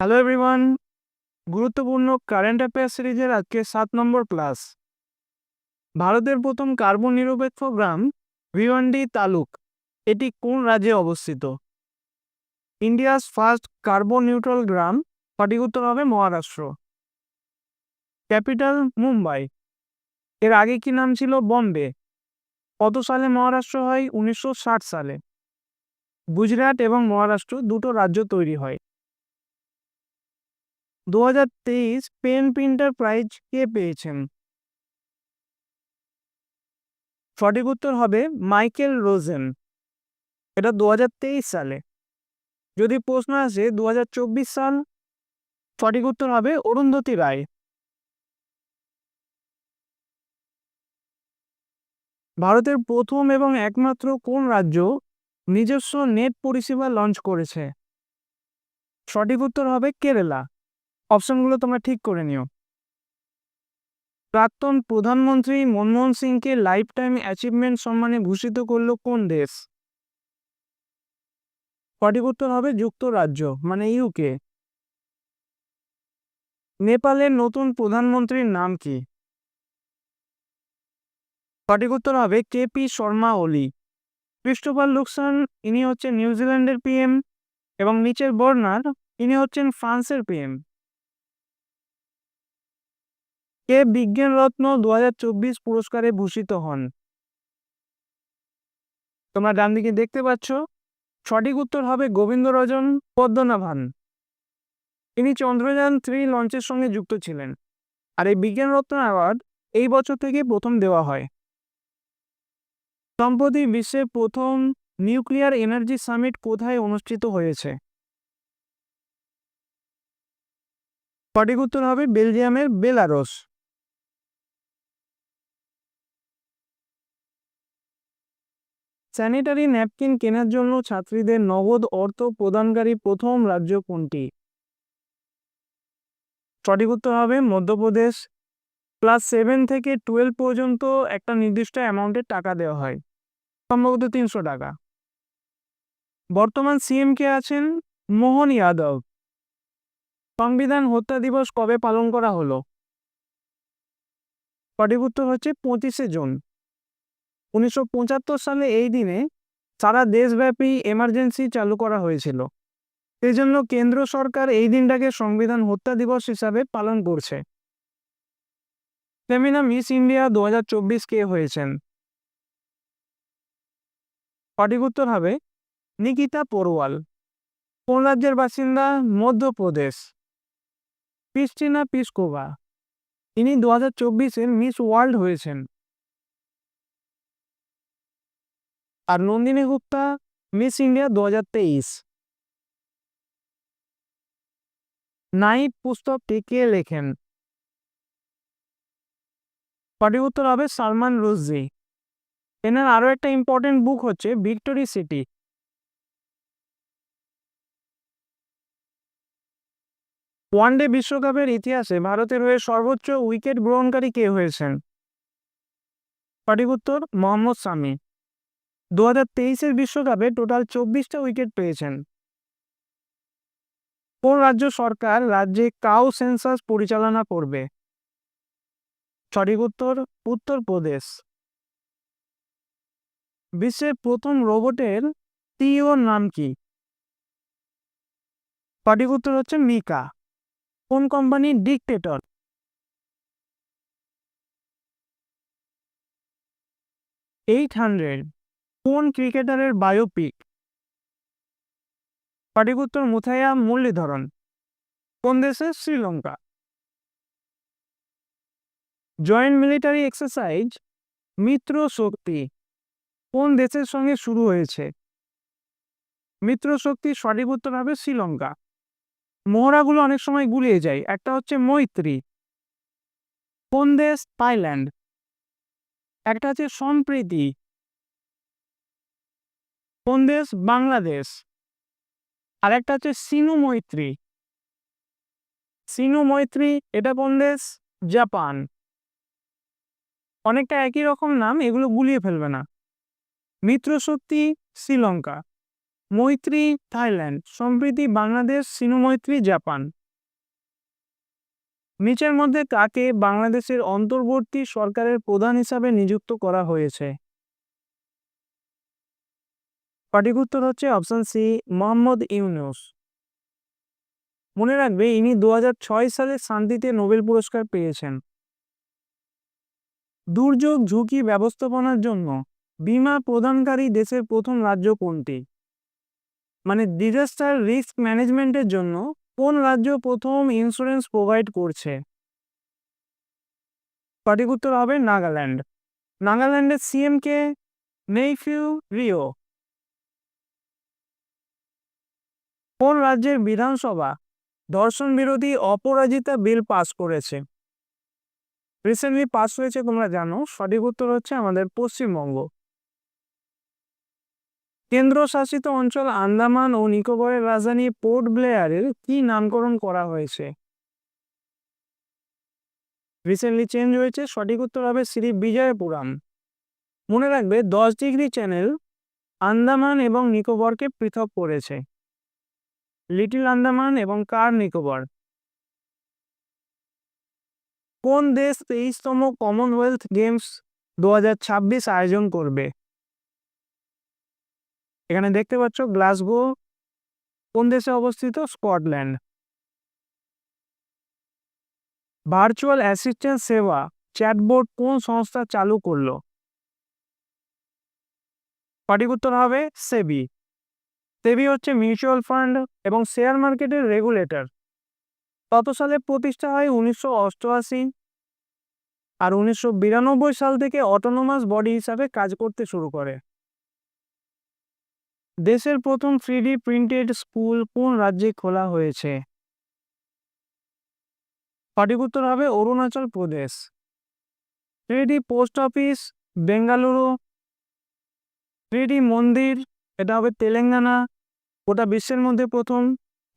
Hello everyone, গুরুত্বপূর্ণ current affairs সিরিজের আজকে 7 নম্বর ক্লাস। ভারতের প্রথম কার্বন নিরপেক্ষ গ্রাম ভিওয়ান্ডি তালুক এটি কোন রাজ্যে অবস্থিত? ইন্ডিয়াস ফার্স্ট কার্বন নিউট্রাল গ্রাম, সঠিক উত্তর হবে মহারাষ্ট্র। ক্যাপিটাল মুম্বাই, এর আগে কি নাম ছিল? বম্বে। কত সালে মহারাষ্ট্র হয়? 1960 সালে। গুজরাট এবং মহারাষ্ট্র দুটো রাজ্য তৈরি হয়। 2023 পেন প্রিন্টার প্রাইজ কে পেয়েছেন? সঠিক উত্তর হবে মাইকেল রোজেন। এটা 2023 সালে। যদি প্রশ্ন আসে 2024 সাল, সঠিক উত্তর হবে অরুন্ধতী রায়। ভারতের প্রথম এবং একমাত্র কোন রাজ্য নিজস্ব নেট পরিষেবা লঞ্চ করেছে? সঠিক উত্তর হবে কেরালা। অপশনগুলো তোমরা ঠিক করে নিও। প্রাক্তন প্রধানমন্ত্রী মনমোহন সিংকে লাইফ টাইম অ্যাচিভমেন্ট সম্মানে ভূষিত করলো কোন দেশ? সঠিক উত্তর হবে যুক্তরাজ্য, মানে ইউকে। নেপালের নতুন প্রধানমন্ত্রীর নাম কি? সঠিক উত্তর হবে কেপি শর্মা ওলি। ক্রিস্টোফার লুকসন, ইনি হচ্ছেন নিউজিল্যান্ডের পিএম, এবং নিচের বর্নার, ইনি হচ্ছেন ফ্রান্সের পিএম। কে বিজ্ঞান রত্ন 2024 পুরস্কারে ভূষিত হন? তোমরা ডান দিকে দেখতে পাচ্ছ, সঠিক উত্তর হবে গোবিন্দরঞ্জন পদ্মনাভন। তিনি চন্দ্রযান-3 লঞ্চের সঙ্গে যুক্ত ছিলেন। আর এই বিজ্ঞান রত্ন অ্যাওয়ার্ড এই বছর থেকে প্রথম দেওয়া হয়। সম্প্রতি বিশ্বের প্রথম নিউক্লিয়ার এনার্জি সামিট কোথায় অনুষ্ঠিত হয়েছে? সঠিক উত্তর হবে বেলজিয়ামের বেলারস। স্যানিটারি ন্যাপকিন কেনার জন্য ছাত্রীদের নগদ অর্থ প্রদানকারী প্রথম রাজ্য কোনটি? সঠিক উত্তর হবে মধ্যপ্রদেশ। ক্লাস 7 থেকে 12 পর্যন্ত একটা নির্দিষ্ট অ্যামাউন্টের টাকা দেওয়া হয়, সম্ভবত 300 টাকা। বর্তমান সিএম কে আছেন? মোহন যাদব। সংবিধান হত্যা দিবস কবে পালন করা হলো? সঠিক উত্তর হচ্ছে 25শে জুন। 1975 সালে এই দিনে সারা দেশব্যাপী এমার্জেন্সি চালু করা হয়েছিল। সেই জন্য কেন্দ্র সরকার এই দিনটাকে সংবিধান হত্যা দিবস হিসাবে পালন করছে। ফেমিনা মিস ইন্ডিয়া 2024 কে হয়েছেন? সঠিক উত্তর হবে নিকিতা পোরওয়াল। কোন রাজ্যের বাসিন্দা? মধ্যপ্রদেশ। ক্রিস্টিনা পিসকোভা, তিনি 2024-এর মিস ওয়ার্ল্ড হয়েছেন। আর Nandini Gupta Miss India 2023। Night পুস্তকটি কে লেখেন? সঠিক উত্তর হবে সালমান রুশদি। এনার আরো একটা ইম্পর্টেন্ট বুক হচ্ছে ভিক্টোরি সিটি। ওয়ানডে বিশ্বকাপের ইতিহাসে ভারতের হয়ে সর্বোচ্চ উইকেট গ্রহণকারী কে হয়েছেন? সঠিক উত্তর মোহাম্মদ শামি। 2023-এর বিশ্বকাপে টোটাল 24টা উইকেট পেয়েছেন। কোন রাজ্য সরকার রাজ্যে কাউ সেন্সাস পরিচালনা করবে? সঠিক উত্তর উত্তরপ্রদেশ। বিশ্বের প্রথম রোবটের সিইওর নাম কি? সঠিক উত্তর হচ্ছে মিকা। কোন কোম্পানির ডিকটেটর? 800 কোন ক্রিকেটারের বায়োপিক? সঠিক উত্তর মুথাইয়া মুরলীধরন। কোন দেশে? শ্রীলঙ্কা। জয়েন্ট মিলিটারি এক্সারসাইজ মিত্র শক্তি কোন দেশের সঙ্গে শুরু হয়েছে? মিত্র শক্তি, সঠিক উত্তর হবে শ্রীলঙ্কা। মহড়াগুলো অনেক সময় গুলিয়ে যায়। একটা হচ্ছে মৈত্রী। কোন দেশ? থাইল্যান্ড। একটা আছে সম্প্রীতি। কোন দেশ? বাংলাদেশ। আর একটা হচ্ছে সিনু মৈত্রী। সিনু মৈত্রী, এটা কোন দেশ? জাপান। অনেকটা একই রকম নাম, এগুলো গুলিয়ে ফেলবে না। মিত্র শক্তি শ্রীলঙ্কা। মৈত্রী থাইল্যান্ড, সম্প্রীতি বাংলাদেশ, সিনু মৈত্রী জাপান। নিচের মধ্যে কাকে বাংলাদেশের অন্তর্বর্তী সরকারের প্রধান হিসাবে নিযুক্ত করা হয়েছে? সঠিক উত্তর হচ্ছে অপশন সি, মোহাম্মদ ইউনূস। মনে রাখবে ইনি 2006 সালে শান্তিতে নোবেল পুরস্কার পেয়েছেন। দুর্যোগ ঝুঁকি ব্যবস্থাপনার জন্য বীমা প্রদানকারী দেশের প্রথম রাজ্য কোনটি? মানে ডিজাস্টার রিস্ক ম্যানেজমেন্টের জন্য কোন রাজ্য প্রথম ইন্স্যুরেন্স প্রোভাইড করছে? সঠিক উত্তর হবে নাগাল্যান্ড। নাগাল্যান্ডের সিএম কে? নেইফিউ রিও। কোন রাজ্যের বিধানসভা ধর্ষণ বিরোধী অপরাজিতা বিল পাস করেছে? রিসেন্টলি পাস হয়েছে, তোমরা জানো। সঠিক উত্তর হচ্ছে আমাদের পশ্চিমবঙ্গ। কেন্দ্রশাসিত অঞ্চল আন্দামান ও নিকোবরের রাজধানী পোর্ট ব্লেয়ারের কি নামকরণ করা হয়েছে? রিসেন্টলি চেঞ্জ হয়েছে। সঠিক উত্তর হবে শ্রী বিজয়পুরম। মনে রাখবে 10 ডিগ্রি চ্যানেল আন্দামান এবং নিকোবরকে পৃথক করেছে। লিটল আন্দামান এবং কার নিকোবর। কোন দেশ 23তম কমনওয়েলথ গেমস 2026 আয়োজন করবে? এখানে দেখতে পাচ্ছ গ্লাসগো কোন দেশে অবস্থিত? স্কটল্যান্ড। ভার্চুয়াল অ্যাসিস্ট্যান্ট সেবা চ্যাটবোট কোন সংস্থা চালু করলো? সঠিক উত্তর হবে সেবি। সেবি হচ্ছে মিউচুয়াল ফান্ড এবং শেয়ার মার্কেটের রেগুলেটর। কত সালে প্রতিষ্ঠা হয়? 1988। আর 1992 সাল থেকে অটোনোমাস বডি হিসাবে কাজ করতে শুরু করে। দেশের প্রথম 3D প্রিন্টেড স্কুল কোন রাজ্যে খোলা হয়েছে? সঠিক উত্তর হবে Arunachal Pradesh. 3D post office Bengaluru. 3D মন্দির এটা হবে তেলেঙ্গানা, গোটা বিশ্বের মধ্যে প্রথম।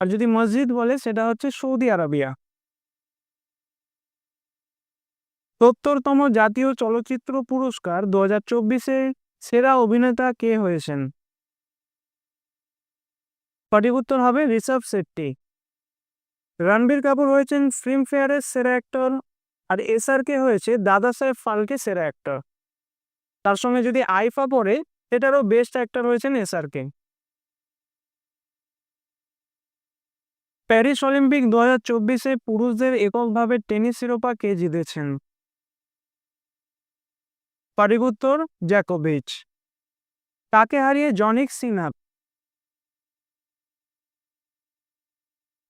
আর যদি মসজিদ বলে সেটা হচ্ছে সৌদি আরবিয়া। 70তম জাতীয় চলচ্চিত্র পুরস্কার 2024-এ সেরা অভিনেতা কে হয়েছেন? সঠিক উত্তর হবে ঋষভ শেট্টি। রণবীর কাপুর হয়েছেন ফিল্মফেয়ারের সেরা অ্যাক্টর, আর এসআরকে হয়েছে দাদা সাহেব ফালকে সেরা অ্যাক্টর। তার সঙ্গে যদি আইফা পড়ে সেটারও বেস্ট অ্যাক্টর হয়েছেন এসআরকে। প্যারিস অলিম্পিক 2024-এ পুরুষদের এককভাবে টেনিস শিরোপা কে জিতেছেন? সঠিক উত্তর জ্যাকোভিচ। কাকে হারিয়ে জনিক সিনহা?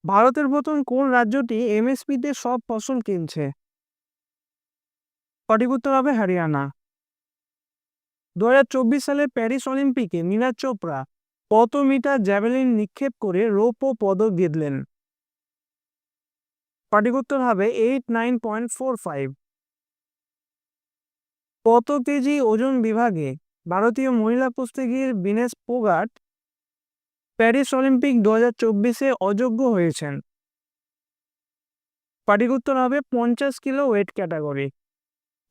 ভারতের প্রথম কোন রাজ্যটি এমএসপিতে সব ফসল কিনছে? সঠিক উত্তর হবে হরিয়ানা। 2024 সালে প্যারিস অলিম্পিকে নীরজ চোপড়া কত মিটার জ্যাভেলিন নিক্ষেপ করে রৌপ্য পদক জিতলেন? সঠিক উত্তর হবে 89.45। কত কেজি ওজন বিভাগে ভারতীয় মহিলা কুস্তিগির বিনেশ ফোগাট প্যারিস অলিম্পিক 2024-এ অযোগ্য হয়েছেন? সঠিক উত্তর হবে 50 কিলো ওয়েট ক্যাটাগরি।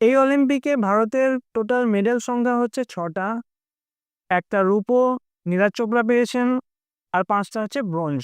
এই অলিম্পিকে ভারতের টোটাল মেডেল সংখ্যা হচ্ছে 6টা। একটা রূপো নীরজ চোপড়া পেয়েছেন, আর 5টা হচ্ছে ব্রোঞ্জ।